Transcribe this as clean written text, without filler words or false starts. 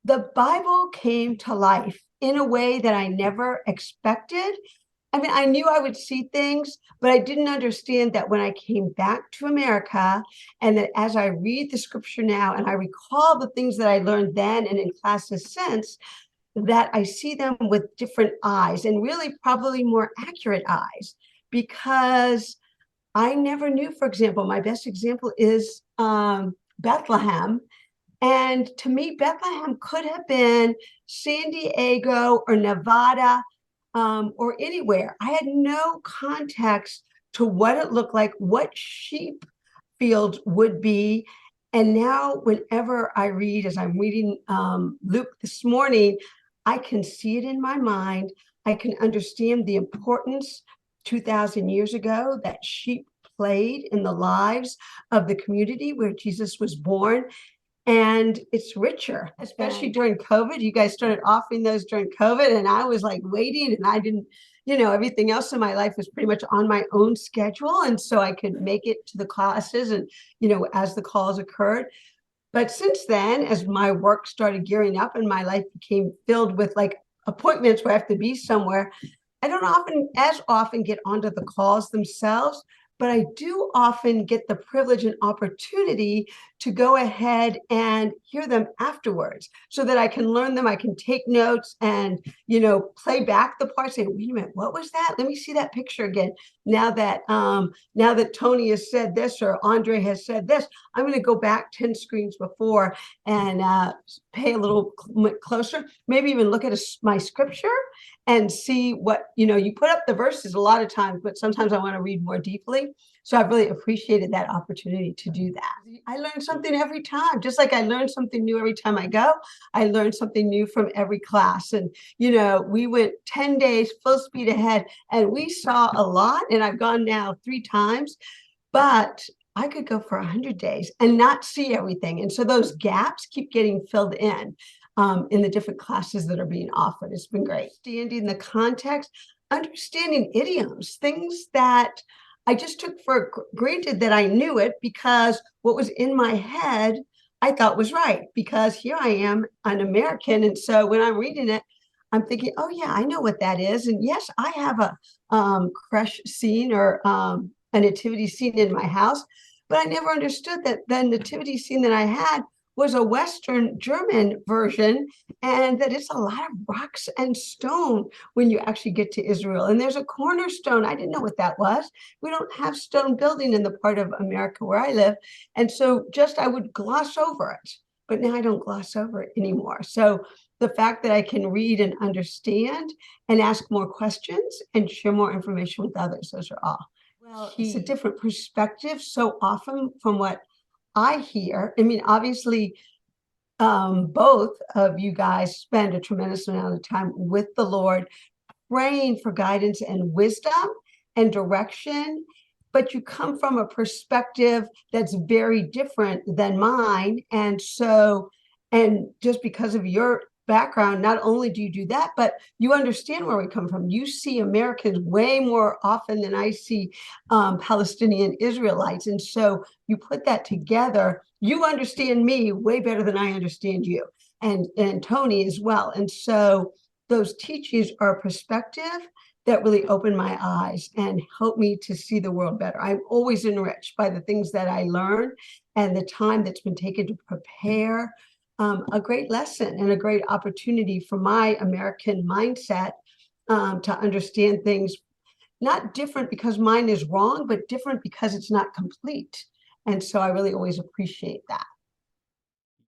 The Bible came to life in a way that I never expected. I mean, I knew I would see things, but I didn't understand that when I came back to America, and that as I read the scripture now and I recall the things that I learned then and in classes since, that I see them with different eyes and really probably more accurate eyes because I never knew, for example, my best example is Bethlehem. And to me, Bethlehem could have been San Diego or Nevada or anywhere. I had no context to what it looked like, what sheep fields would be. And now, whenever I read, as I'm reading Luke this morning, I can see it in my mind. I can understand the importance 2,000 years ago that sheep played in the lives of the community where Jesus was born. And it's richer, especially during COVID. You guys started offering those during COVID, and I was like waiting, and I didn't, everything else in my life was pretty much on my own schedule. And so I could make it to the classes and, as the calls occurred. But since then, as my work started gearing up and my life became filled with like appointments where I have to be somewhere, I don't often get onto the calls themselves, but I do often get the privilege and opportunity to go ahead and hear them afterwards so that I can learn them. I can take notes and, play back the parts, say, wait a minute, what was that? Let me see that picture again. Now that Tony has said this or Andre has said this, I'm going to go back 10 screens before and pay a little closer, maybe even look at my scripture and see what, you put up the verses a lot of times, but sometimes I want to read more deeply. So I've really appreciated that opportunity to do that. I learn something every time, just like I learn something new every time I go. I learn something new from every class. And, we went 10 days full speed ahead and we saw a lot. And I've gone now 3 times, but I could go for 100 days and not see everything. And so those gaps keep getting filled in the different classes that are being offered. It's been great. Understanding the context, understanding idioms, things that I just took for granted that I knew it because what was in my head, I thought was right because here I am, an American. And so when I'm reading it, I'm thinking, oh yeah, I know what that is. And yes, I have a creche scene or a nativity scene in my house, but I never understood that the nativity scene that I had was a Western German version, and that it's a lot of rocks and stone when you actually get to Israel. And there's a cornerstone. I didn't know what that was. We don't have stone building in the part of America where I live. And so I would gloss over it, but now I don't gloss over it anymore. So the fact that I can read and understand and ask more questions and share more information with others, those are all. Well, it's a different perspective so often from what I hear. I mean, obviously, both of you guys spend a tremendous amount of time with the Lord, praying for guidance and wisdom and direction, but you come from a perspective that's very different than mine. And just because of your background, not only do you do that, but you understand where we come from. You see Americans way more often than I see Palestinian Israelites. And so you put that together, you understand me way better than I understand you, and Tony as well. And so those teachings are a perspective that really opened my eyes and helped me to see the world better. I'm always enriched by the things that I learn and the time that's been taken to prepare a great lesson and a great opportunity for my American mindset to understand things, not different because mine is wrong, but different because it's not complete. And so I really always appreciate that.